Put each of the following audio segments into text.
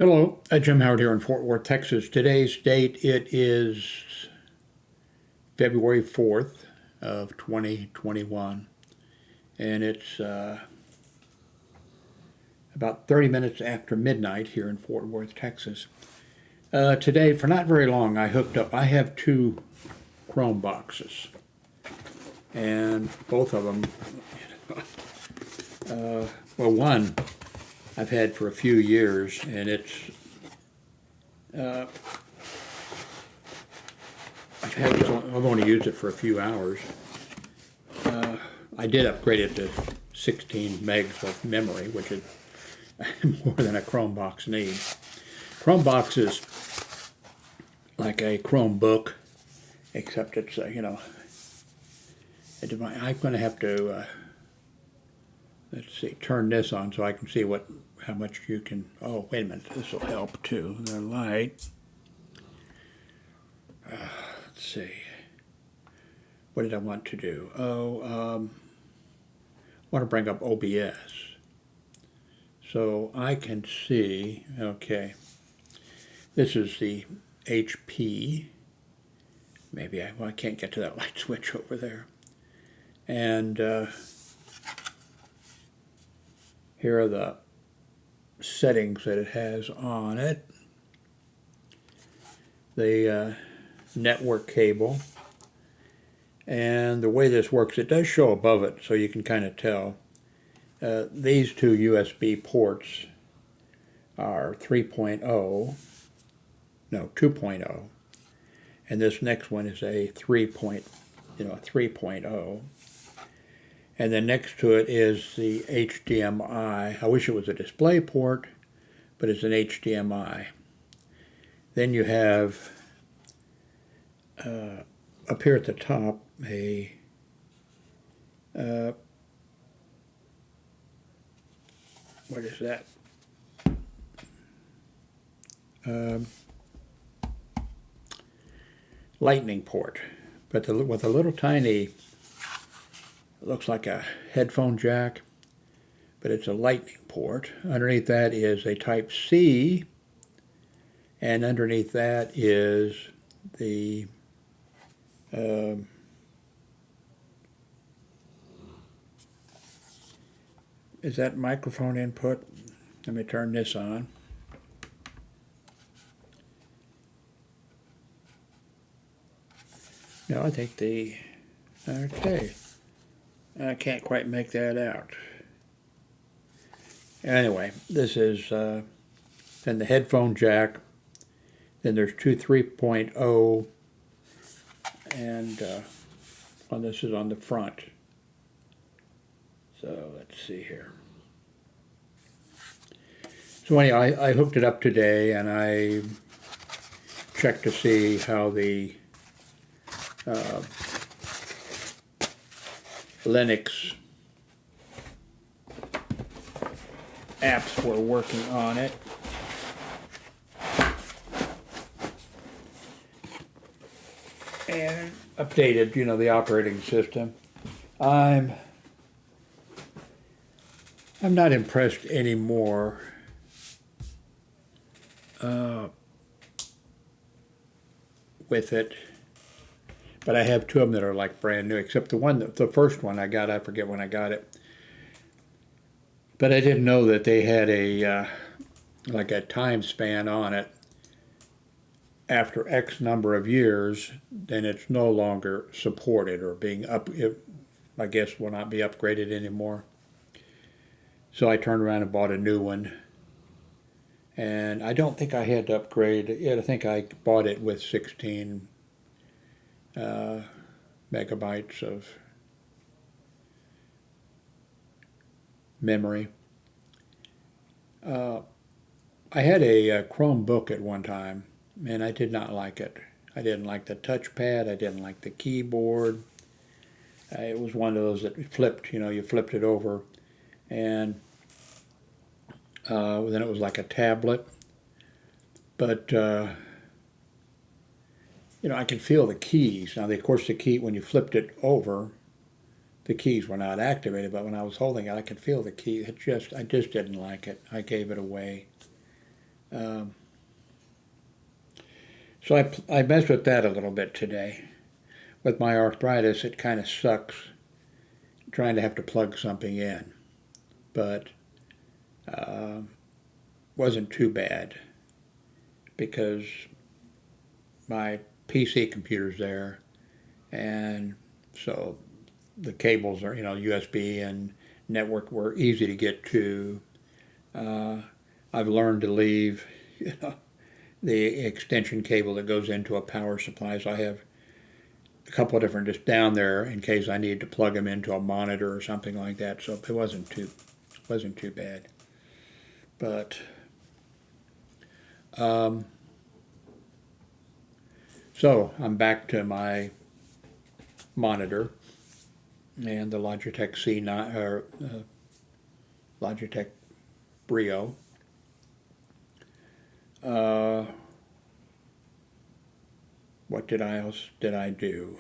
Hello, Jim Howard here in Fort Worth, Texas. Today's date, it is February 4th of 2021, and it's about 30 minutes after midnight here in Fort Worth, Texas. Today, for not very long, I have two Chrome boxes, and both of them, one I've had for a few years, and I've only used it for a few hours. I did upgrade it to 16 megs of memory, which is more than a Chrome box needs. Chrome box is like a Chromebook, except it's I'm going to have to let's see, turn this on so I can see how much you can. Oh, wait a minute, this will help too. The light. Let's see. What did I want to do? I want to bring up OBS so I can see. Okay, this is the HP. Maybe I can't get to that light switch over there, and here are the settings that it has on it. The network cable. And the way this works, it does show above it, so you can kind of tell. These two USB ports are 2.0. And this next one is a 3.0. And then next to it is the HDMI. I wish it was a display port, but it's an HDMI. Then you have, up here at the top, what is that? Lightning port, but with a little tiny, it looks like a headphone jack, but it's a lightning port. Underneath that is a Type C, and underneath that is the is that microphone input? Let me turn this on. No, I think okay. I can't quite make that out. Anyway, this is then the headphone jack. Then there's two 3.0, and this is on the front. So let's see here. So anyway, I hooked it up today, and I checked to see how the Linux apps were working on it. And updated, the operating system. I'm not impressed anymore with it. But I have two of them that are like brand new, except the first one I got, I forget when I got it. But I didn't know that they had like a time span on it. After X number of years, then it's no longer supported or I guess will not be upgraded anymore. So I turned around and bought a new one. And I don't think I had to upgrade it. I think I bought it with 16 megabytes of memory. I had a Chromebook at one time, and I did not like it. I didn't like the touchpad. I didn't like the keyboard. It was one of those that flipped, you flipped it over, and then it was like a tablet. But I could feel the keys. Now, of course, the key, when you flipped it over, the keys were not activated, but when I was holding it, I could feel the key. I just didn't like it. I gave it away. Um, so I messed with that a little bit today. With my arthritis, it kind of sucks trying to have to plug something in, but wasn't too bad because my PC computer's there, and so the cables are, USB and network were easy to get to. Uh, I've learned to leave, the extension cable that goes into a power supply. So I have a couple of different just down there in case I need to plug them into a monitor or something like that. So it wasn't too bad. But so I'm back to my monitor and the Logitech C9 or Logitech Brio. What else did I do?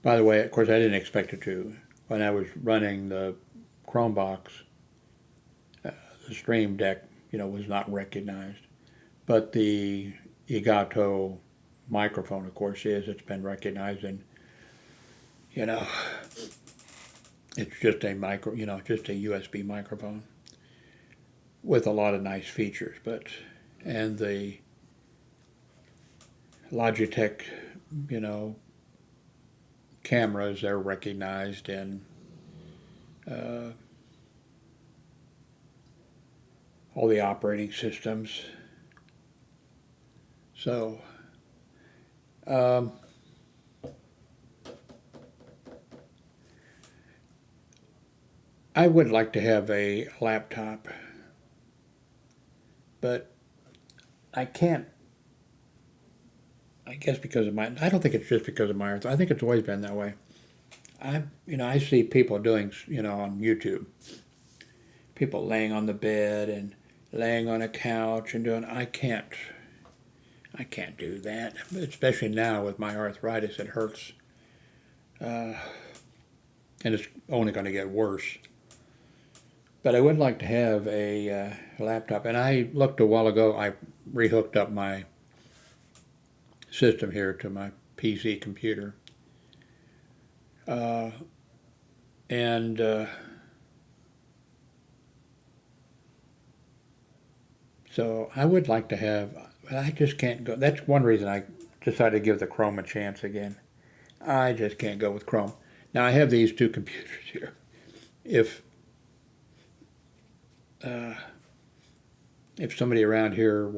By the way, of course, I didn't expect it to. When I was running the Chromebox, the Stream Deck, was not recognized. But the Elgato microphone, of course, is. It's been recognized, and you know, it's just a just a USB microphone with a lot of nice features. And the Logitech, cameras, they're recognized, and all the operating systems. So, I would like to have a laptop, but I can't. I guess because of I don't think it's just because of my arthritis. I think it's always been that way. I see people doing, on YouTube, people laying on the bed and laying on a couch and doing. I can't do that, especially now with my arthritis. It hurts, and it's only going to get worse. But I would like to have a laptop, and I looked a while ago. I rehooked up my system here to my PC computer, and so I would like to have. I just can't go. That's one reason I decided to give the Chrome a chance again. I just can't go with Chrome. Now I have these two computers here. If somebody around here,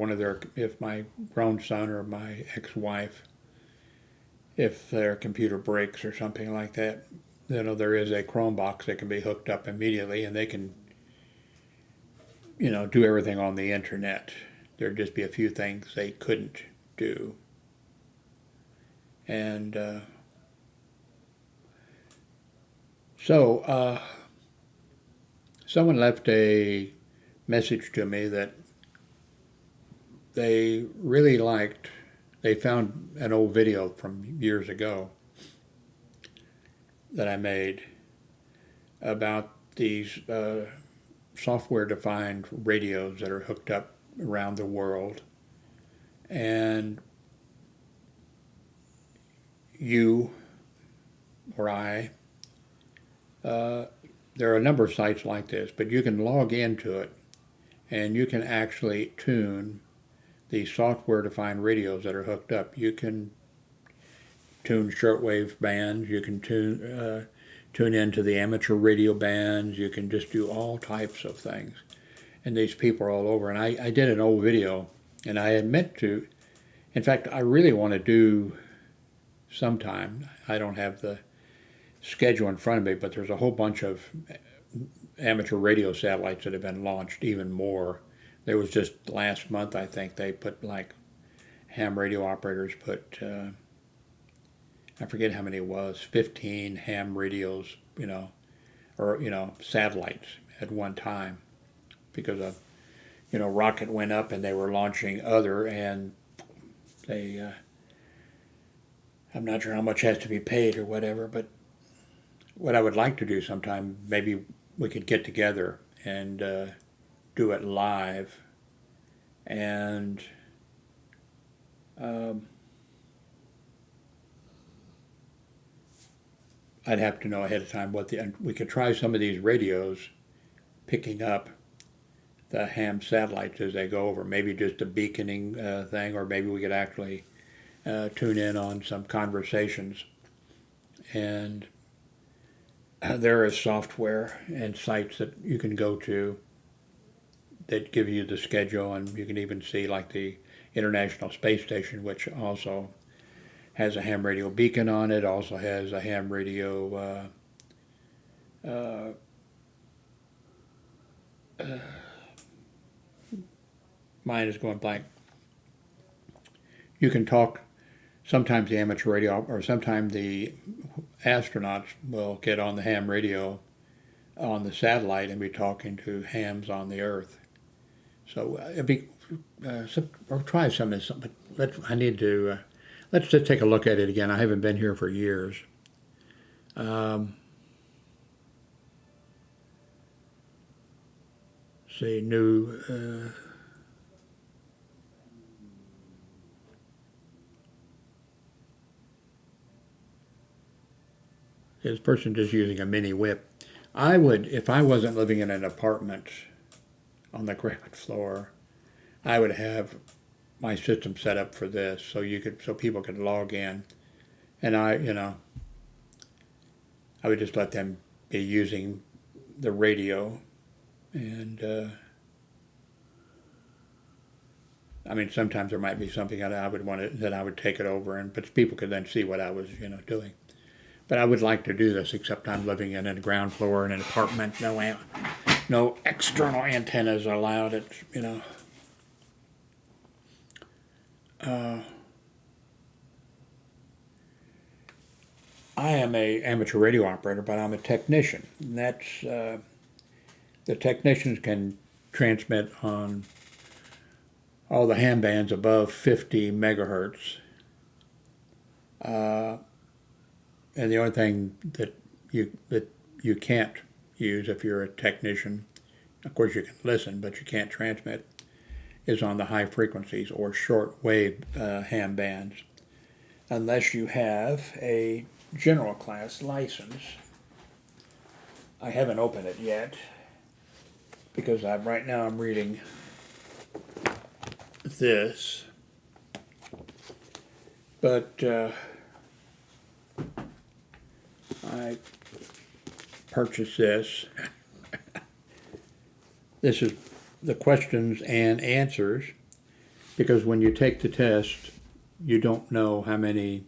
if my grown son or my ex-wife, if their computer breaks or something like that, there is a Chromebox that can be hooked up immediately, and they can, do everything on the internet. There'd just be a few things they couldn't do. And so someone left a message to me that they really liked. They found an old video from years ago that I made about these software-defined radios that are hooked up around the world. And you or I, there are a number of sites like this, but you can log into it and you can actually tune the software-defined radios that are hooked up. You can tune shortwave bands. You can tune into the amateur radio bands. You can just do all types of things. And these people are all over. And I did an old video, and I admit to, in fact, I really want to do sometime. I don't have the schedule in front of me, but there's a whole bunch of amateur radio satellites that have been launched, even more. There was just last month, I think, they put ham radio operators put, I forget how many it was, 15 ham radios, or, satellites at one time, because a, rocket went up and they were launching other, and they, I'm not sure how much has to be paid or whatever, but what I would like to do sometime, maybe we could get together and do it live, and I'd have to know ahead of time and we could try some of these radios picking up the ham satellites as they go over, maybe just a beaconing thing, or maybe we could actually tune in on some conversations. And there is software and sites that you can go to that give you the schedule, and you can even see like the International Space Station, which also has a ham radio beacon on it, also has a ham radio mine is going blank. You can talk, sometimes the amateur radio, or sometimes the astronauts will get on the ham radio on the satellite and be talking to hams on the Earth. So or try some of this, but I need to, let's just take a look at it again. I haven't been here for years. See, new, this person just using a mini whip. I would, if I wasn't living in an apartment on the ground floor, I would have my system set up for this, so people could log in, and I would just let them be using the radio, and I mean, sometimes there might be something that I would want that I would take it over, but people could then see what I was doing. But I would like to do this, except I'm living in a ground floor in an apartment. No external antennas are allowed. It's I am a amateur radio operator, but I'm a technician. And that's the technicians can transmit on all the ham bands above 50 megahertz. And the only thing that you can't use if you're a technician, of course you can listen, but you can't transmit, is on the high frequencies or shortwave ham bands, unless you have a general class license. I haven't opened it yet because right now I'm reading this, but I purchased this. This is the questions and answers, because when you take the test, you don't know how many,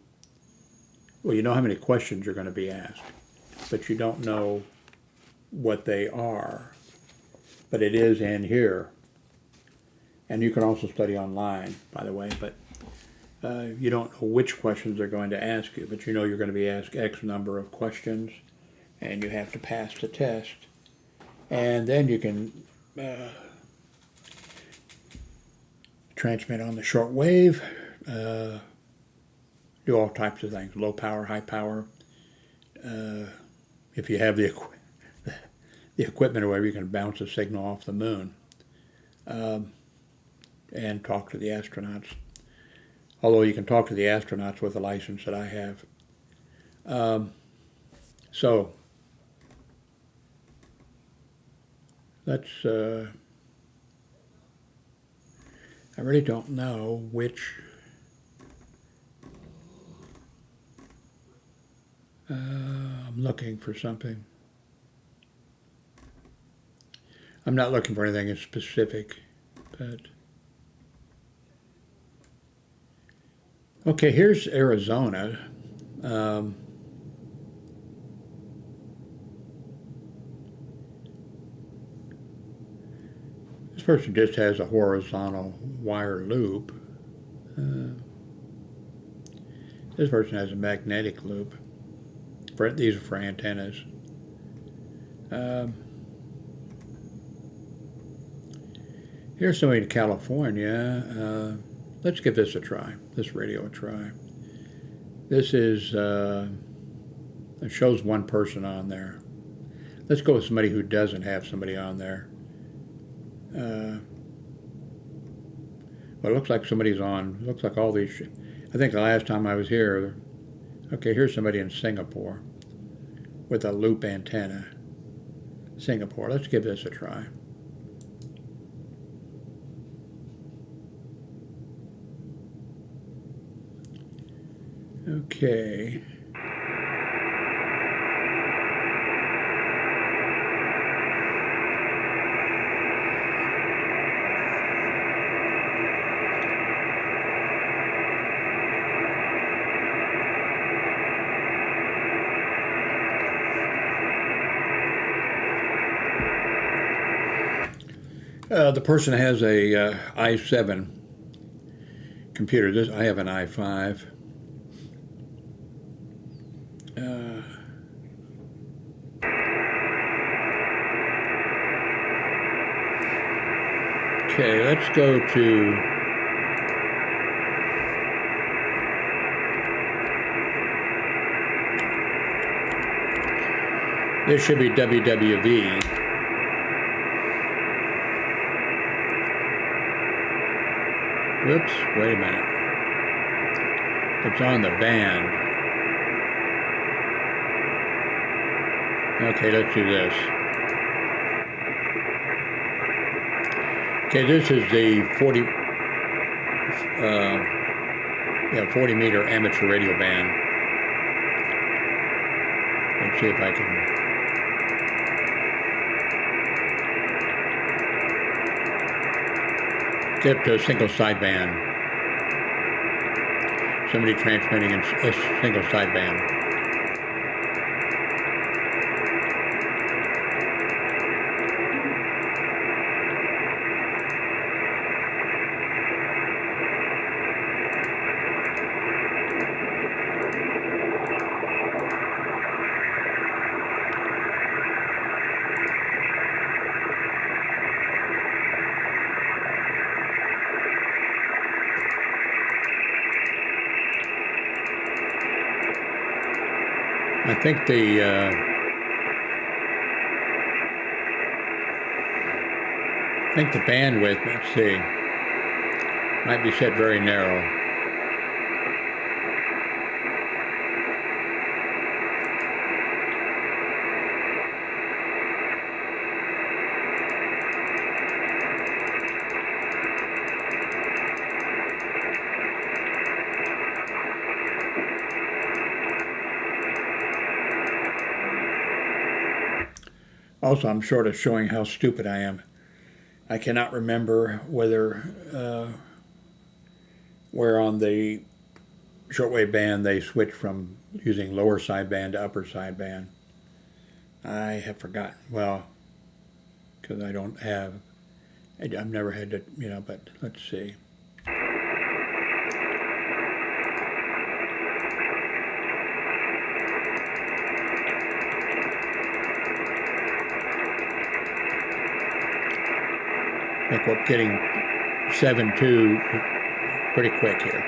well, you know how many questions you're going to be asked, but you don't know what they are. But it is in here. And you can also study online, by the way, but you don't know which questions they're going to ask you, but you know you're going to be asked X number of questions, and you have to pass the test. And then you can transmit on the short wave, do all types of things, low power, high power. If you have the equipment or whatever, you can bounce a signal off the moon and talk to the astronauts. Although you can talk to the astronauts with the license that I have. So that's, I really don't know which, I'm looking for something. I'm not looking for anything in specific, but okay, here's Arizona. This person just has a horizontal wire loop. This person has a magnetic loop. These are for antennas. Here's somebody in California. Let's give this a try, this radio a try. This is, it shows one person on there. Let's go with somebody who doesn't have somebody on there. Well, it looks like somebody's on. Looks like all these. I think the last time I was here. Okay, here's somebody in Singapore with a loop antenna. Singapore. Let's give this a try. Okay. The person has a i7 computer. I have an i5. Okay, let's go to this should be WWV. Whoops, wait a minute. It's on the band. Okay, let's do this. Okay, this is the 40 meter amateur radio band. Let's see if I can. Get up to a single sideband. Somebody transmitting in a single sideband. I think the bandwidth, let's see, might be set very narrow. Also, I'm short of showing how stupid I am. I cannot remember whether where on the shortwave band they switched from using lower sideband to upper sideband. I have forgotten. Well, because I don't have, I've never had to, but let's see. I think we're getting 7.2 pretty quick here.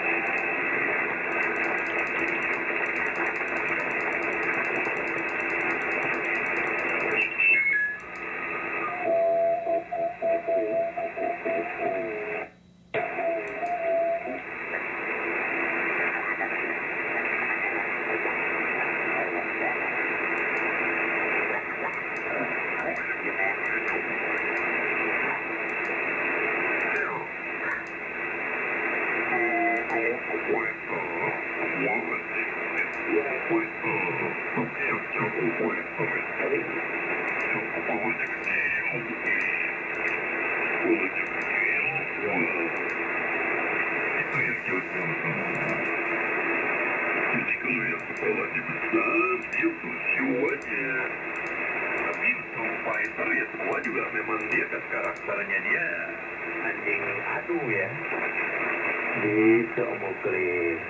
Gitu omoklis.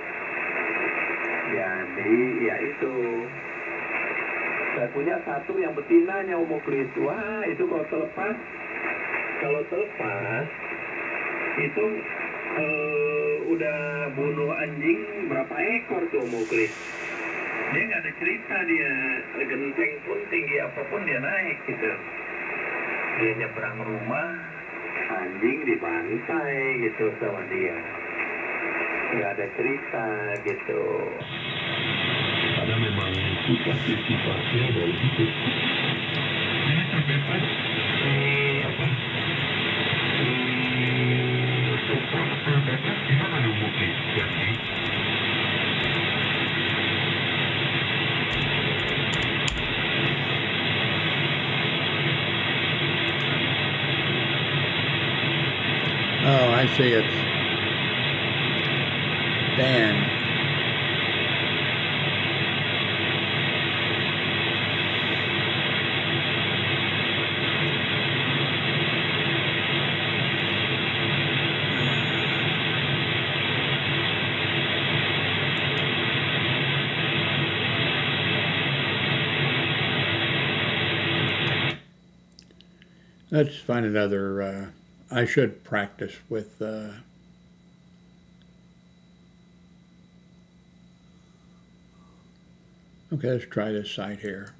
Jadi ya itu. Saya punya satu yang betinanya omoklis. Wah itu kalau terlepas itu udah bunuh anjing berapa ekor tuh omoklis. Dia nggak ada cerita, dia genteng pun tinggi apapun dia naik gitu. Dia nyebrang rumah anjing di pantai gitu sama dia. Nggak ada cerita gitu. Karena memang sifatnya dari itu. Saya terdapat terdapat gimana mungkin jadi Oh, I see. It's banned. Let's find another. I should practice with. Okay, let's try this site here.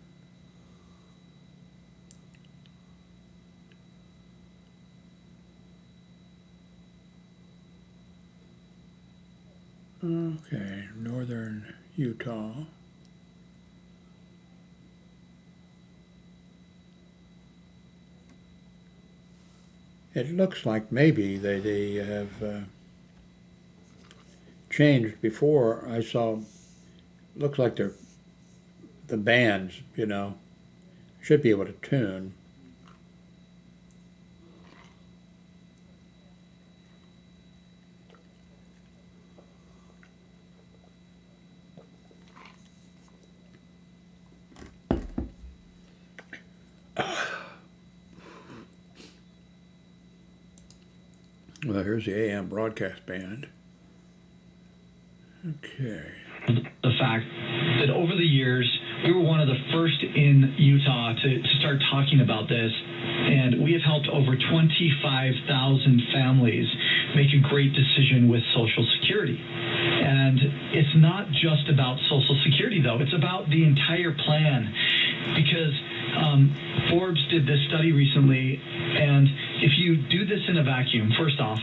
Okay, northern Utah. It looks like maybe they have changed before. I saw, looks like the bands, should be able to tune. Well, here's the AM broadcast band. Okay. The fact that over the years, we were one of the first in Utah to start talking about this, and we have helped over 25,000 families make a great decision with Social Security. And it's not just about Social Security, though. It's about the entire plan, because Forbes did this study recently, and if you do this in a vacuum, first off,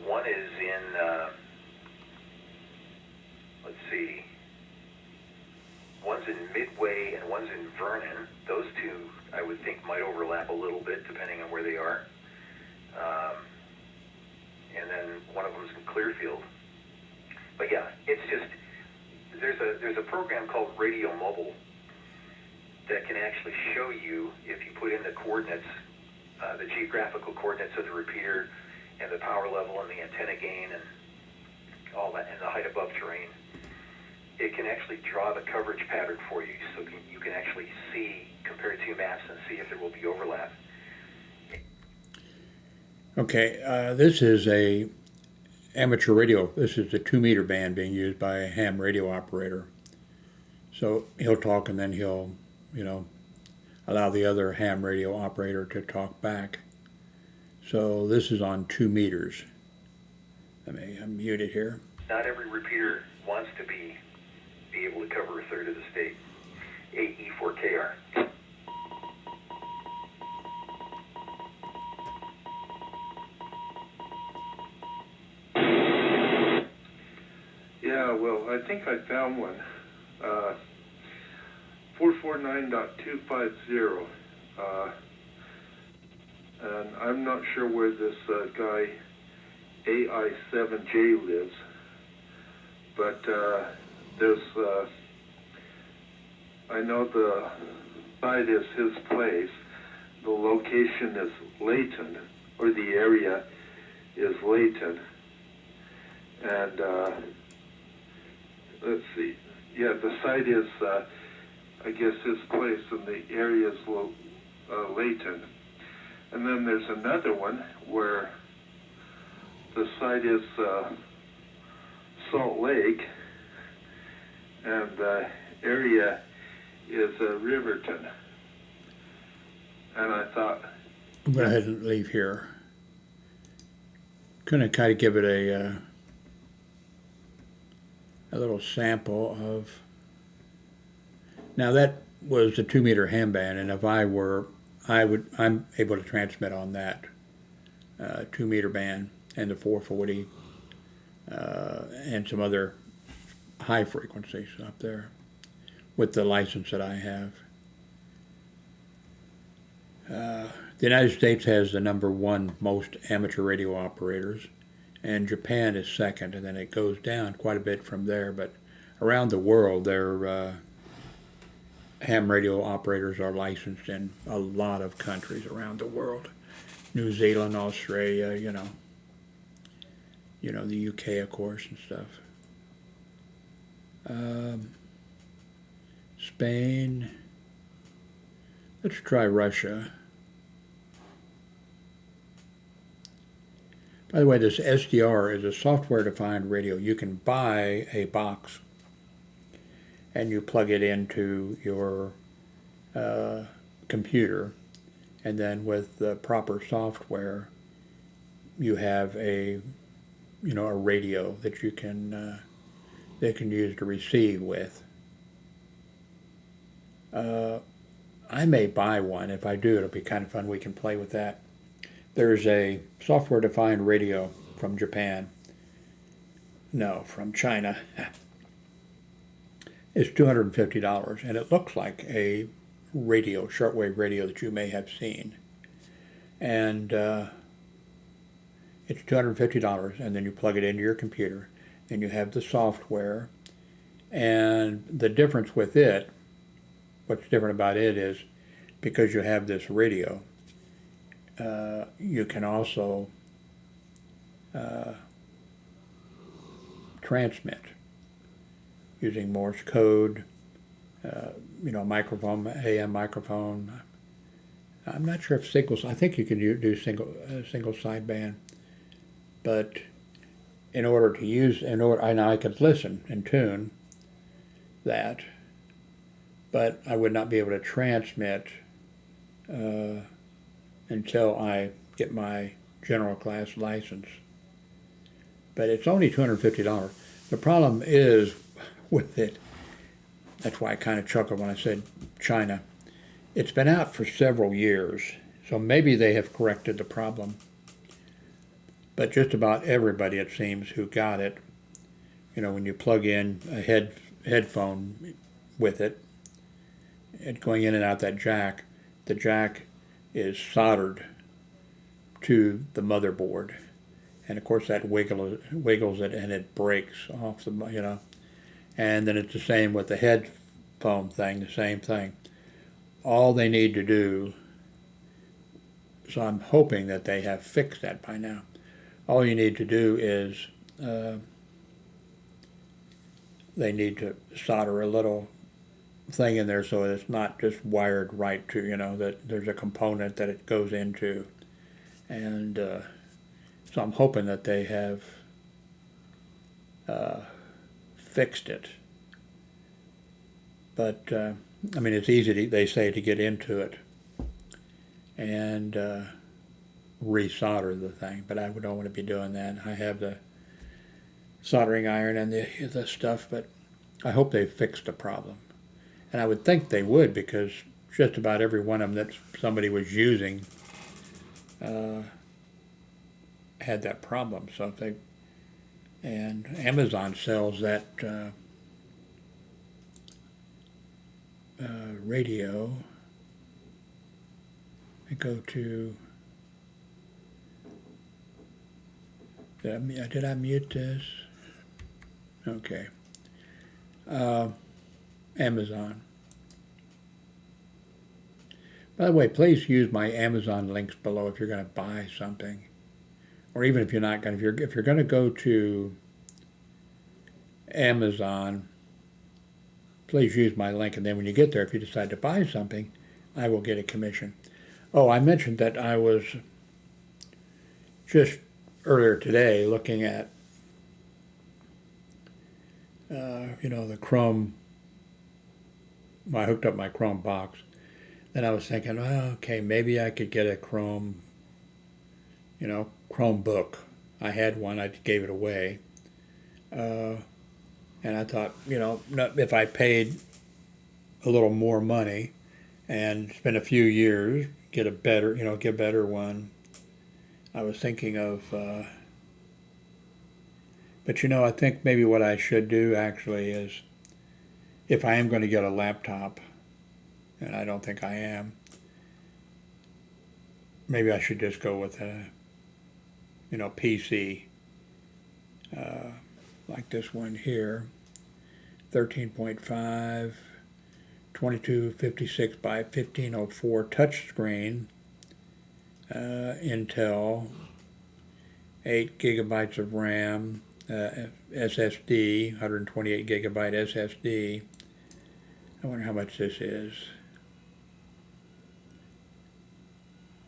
one is in, let's see, one's in Midway and one's in Vernon. Those two, I would think, might overlap a little bit depending on where they are. And then one of them's in Clearfield. But yeah, it's just, there's a program called Radio Mobile that can actually show you, if you put in the coordinates, the geographical coordinates of the repeater and the power level and the antenna gain and all that, and the height above terrain, it can actually draw the coverage pattern for you, so you can actually see, compare two maps and see if there will be overlap. Okay, this is a amateur radio. This is the 2-meter band being used by a ham radio operator. So he'll talk and then he'll, allow the other ham radio operator to talk back. So this is on 2 meters. Let me unmute it here. Not every repeater wants to be able to cover a third of the state. AE4KR. Yeah, well, I think I found one. 449.250. And I'm not sure where this guy AI7J lives, but there's, I know the site is his place. The location is Layton, or the area is Layton. And let's see. Yeah, the site is, I guess, his place, and the area is Layton. And then there's another one where the site is Salt Lake, and the area is Riverton. And I thought, I'm going to go ahead and leave here. gonna kind of give it a little sample of. Now that was the 2 meter ham band, and if I were, I'm able to transmit on that 2 meter band and the 440 and some other high frequencies up there with the license that I have. The United States has the #1 most amateur radio operators, and Japan is second, and then it goes down quite a bit from there. But around the world, their ham radio operators are licensed in a lot of countries around the world. New Zealand, Australia, the UK, of course, and stuff. Spain. Let's try Russia. By the way, this SDR is a software-defined radio. You can buy a box and you plug it into your computer, and then with the proper software, you have a radio that you can they can use to receive with. I may buy one. If I do, it'll be kind of fun. We can play with that. There's a software-defined radio from Japan. No, from China. It's $250, and it looks like a radio, shortwave radio that you may have seen. And it's $250, and then you plug it into your computer, and you have the software. And the difference with it, what's different about it is because you have this radio, you can also transmit using Morse code, microphone, AM microphone. I'm not sure if I think you can do single sideband, but in order to use, I could listen and tune that, but I would not be able to transmit until I get my general class license. But it's only $250. The problem is with it, that's why I kind of chuckled when I said China. It's been out for several years, so maybe they have corrected the problem. But just about everybody, it seems, who got it, when you plug in a headphone with it going in and out that jack, the jack is soldered to the motherboard. And of course that wiggles it and it breaks off and then it's the same with the headphone thing, the same thing. All they need to do, so I'm hoping that they have fixed that by now. All you need to do is they need to solder a little thing in there so it's not just wired right to, that there's a component that it goes into. And so I'm hoping that they have fixed it. But, it's easy, they say, to get into it and resolder the thing, but I don't want to be doing that. I have the soldering iron and the stuff, but I hope they fixed the problem. And I would think they would, because just about every one of them that somebody was using had that problem. So if and Amazon sells that radio. I go to, did I mute this? Okay. Amazon. By the way, please use my Amazon links below if you're going to buy something, or even if you're not going to. If you're going to go to Amazon, please use my link, and then when you get there, if you decide to buy something, I will get a commission. Oh, I mentioned that I was just earlier today looking at the Chrome. I hooked up my Chrome box. Then I was thinking, okay, maybe I could get a Chromebook. I had one, I gave it away. And I thought, if I paid a little more money and spend a few years, get a better, get a better one. I was thinking of, but I think maybe what I should do actually is, if I am going to get a laptop, and I don't think I am, maybe I should just go with a, PC, like this one here, 13.5, 2256 by 1504 touchscreen, Intel, 8 gigabytes of RAM, SSD, 128 gigabyte SSD. I wonder how much this is.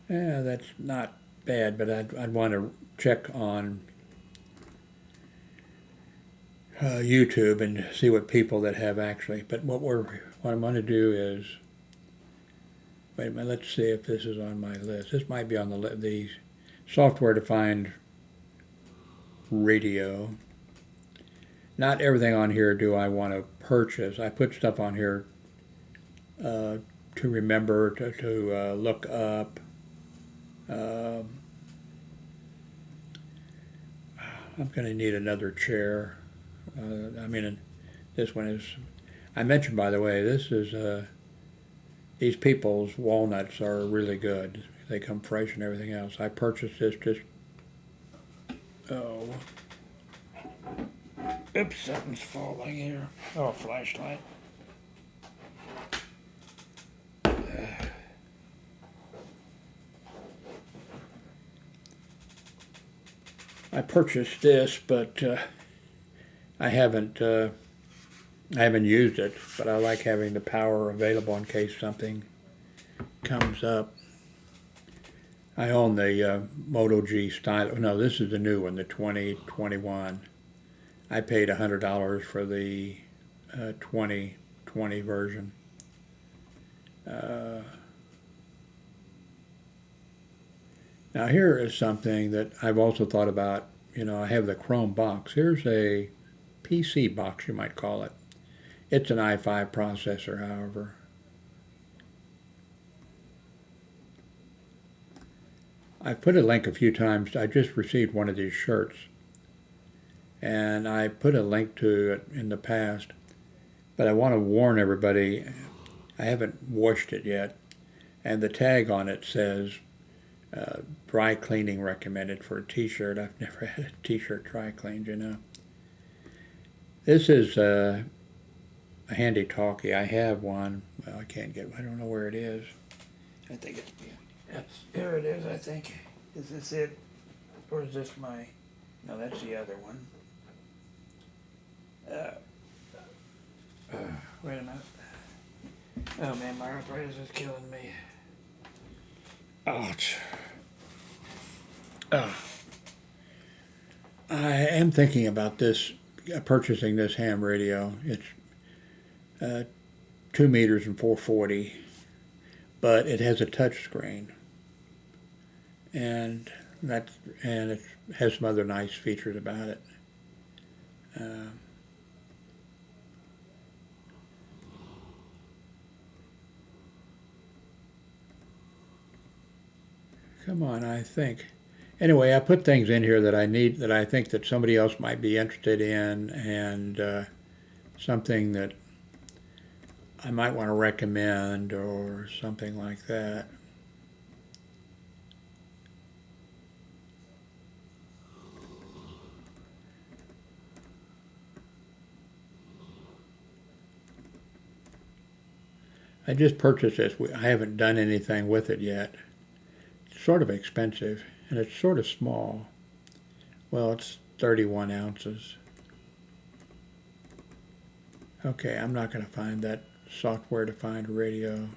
Yeah, that's not bad, but I'd want to check on YouTube and see what people that have actually. But what I'm going to do is, wait a minute, let's see if this is on my list. This might be on the software-defined radio. Not everything on here do I want to purchase. I put stuff on here to remember, to look up. I'm going to need another chair. This one is, I mentioned, by the way, this is, these people's walnuts are really good. They come fresh and everything else. I purchased this just, oops, something's falling here. Oh, flashlight. I purchased this, but I haven't used it. But I like having the power available in case something comes up. I own the Moto G style. No, this is the new one, the 2021. I paid $100 for the 2020 version. Now here is something that I've also thought about. I have the Chrome box. Here's a PC box, you might call it. It's an i5 processor, however. I've put a link a few times. I just received one of these shirts, and I put a link to it in the past, but I want to warn everybody, I haven't washed it yet, and the tag on it says dry cleaning recommended for a t-shirt. I've never had a t-shirt dry cleaned, This is a handy talkie. I have one. Well, I don't know where it is. I think here it is, I think. Is this it? Or is this no, that's the other one. Wait a minute. Oh man, my arthritis is killing me. Ouch. I am thinking about purchasing this ham radio. It's 2 meters and 440, but it has a touch screen, and it has some other nice features about it. Come on, I think. Anyway, I put things in here that I need, that I think that somebody else might be interested in, and something that I might want to recommend or something like that. I just purchased this. I haven't done anything with it yet. It's sort of expensive, and it's sort of small. Well, it's 31 ounces. Okay, I'm not going to find that software-defined radio.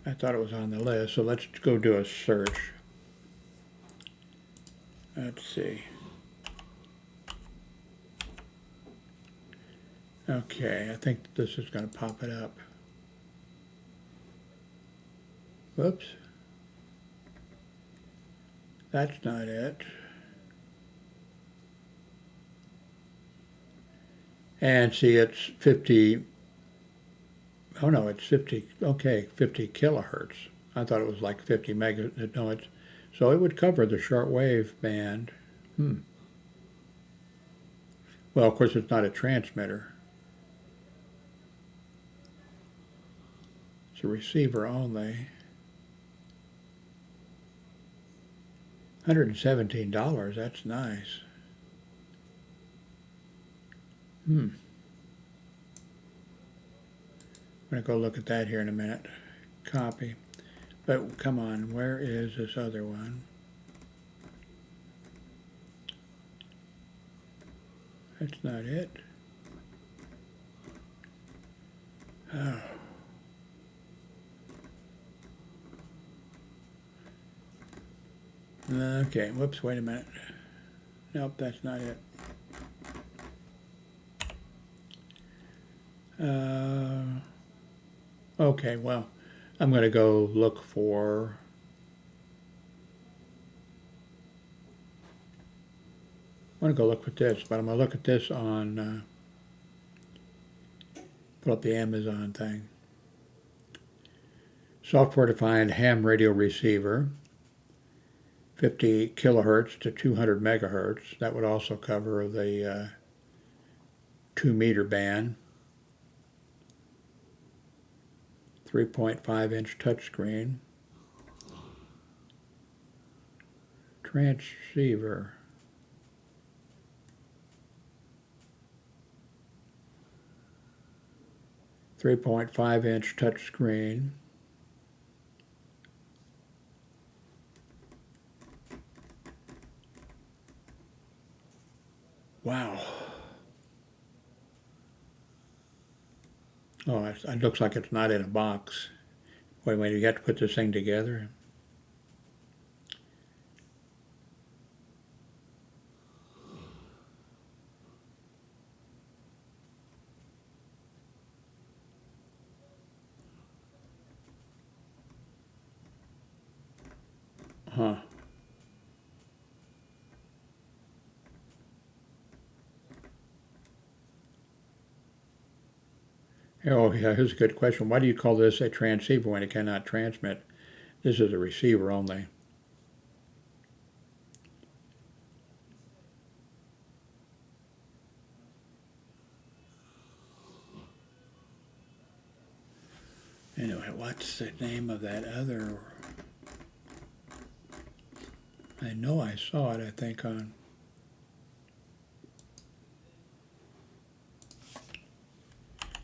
I thought it was on the list, so let's go do a search. Let's see. Okay, I think this is going to pop it up. Whoops. That's not it. And see, it's 50, oh no, it's 50, okay, 50 kilohertz. I thought it was like 50 mega, no, it's, so it would cover the shortwave band. Well, of course, it's not a transmitter. It's a receiver only. $117, that's nice. I'm going to go look at that here in a minute. Copy. But come on, where is this other one? That's not it. Oh. Okay, whoops, wait a minute. Nope, that's not it. Okay, well, I'm going to go look for I want to go look at this, but I'm going to look at this on pull up the Amazon thing. Software-defined ham radio receiver, 50 kilohertz to 200 megahertz. That would also cover the 2-meter band. 3.5-inch touchscreen. Transceiver. .5-inch touchscreen. Wow. Oh, it looks like it's not in a box. Wait, you have to put this thing together? Huh. Oh, yeah, here's a good question. Why do you call this a transceiver when it cannot transmit? This is a receiver only. Anyway, what's the name of that other? I know I saw it, I think, on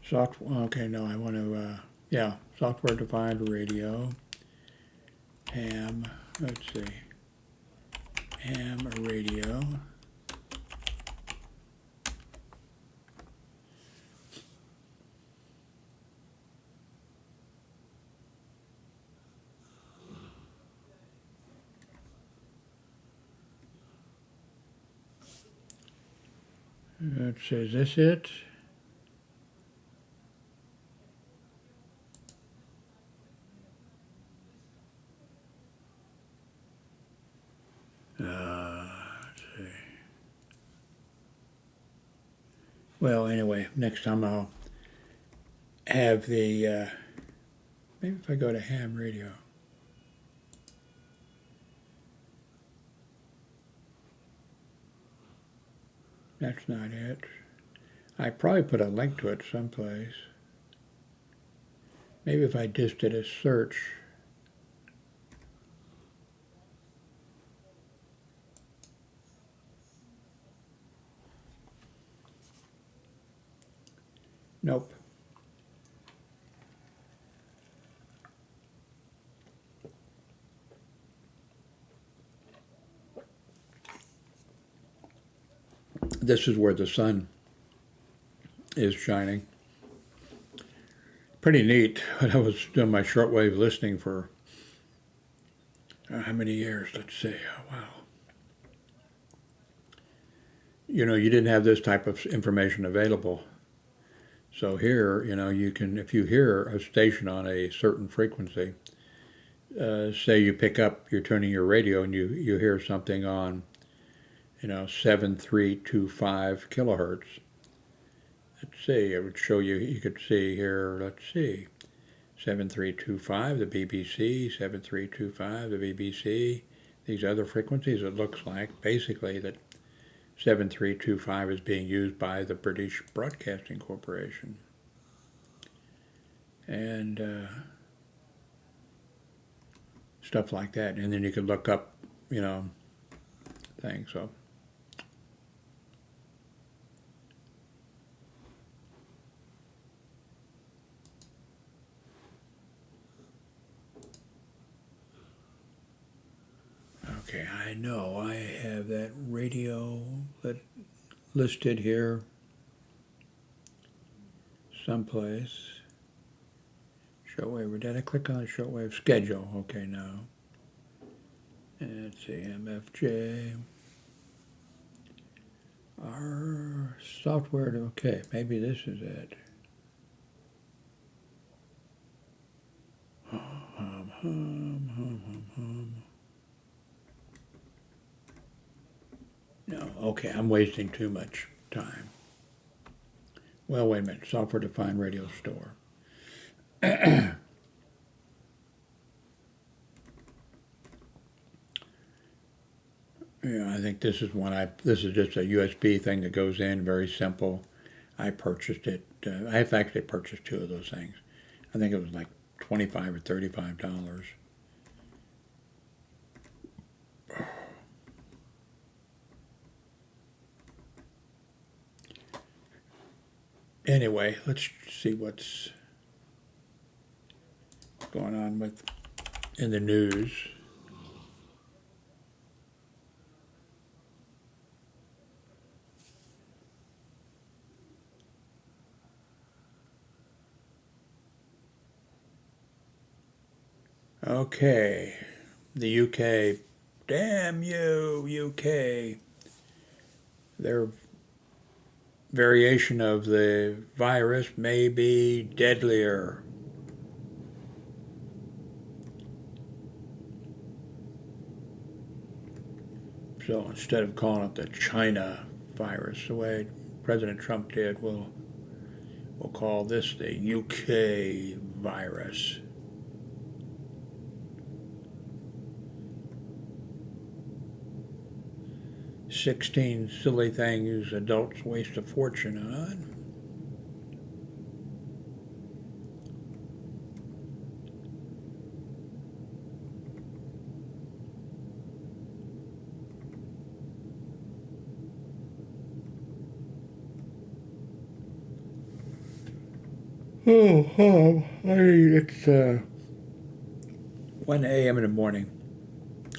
software. Okay, no, I want to, yeah, software-defined radio. Ham, let's see, ham radio. Let's see, is this it? Let's see. Well, anyway, next time I'll have the, maybe if I go to ham radio. That's not it. I probably put a link to it someplace. Maybe if I just did a search. Nope. This is where the sun is shining. Pretty neat. I was doing my shortwave listening for how many years? Let's see. Oh, wow. You know, you didn't have this type of information available. So here, you know, you can, if you hear a station on a certain frequency, say you pick up, you're turning your radio and you hear something on, you know, 7325 kilohertz. see, it would show you, you could see here, let's see, 7325, the BBC, 7325, the BBC, these other frequencies. It looks like basically that 7325 is being used by the British Broadcasting Corporation. And stuff like that. And then you could look up, you know, things. So. Okay, I know I have that radio that listed here someplace. Shortwave, did I click on the shortwave schedule? Okay, now. And let's see, MFJ. Our software, okay, maybe this is it. No, okay, I'm wasting too much time. Well, wait a minute, software-defined radio store. Yeah, I think this is this is just a USB thing that goes in, very simple. I purchased it. I've actually purchased two of those things. I think it was like $25 or $35. Anyway, let's see what's going on in the news. Okay, the UK, damn you, UK. Their variation of the virus may be deadlier. So instead of calling it the China virus, the way President Trump did, we'll call this the UK virus. $16 silly things adults waste a fortune on. It's 1 a.m. in the morning.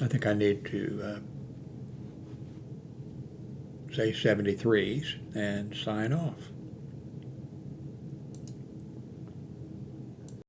I think I need to say 73s and sign off.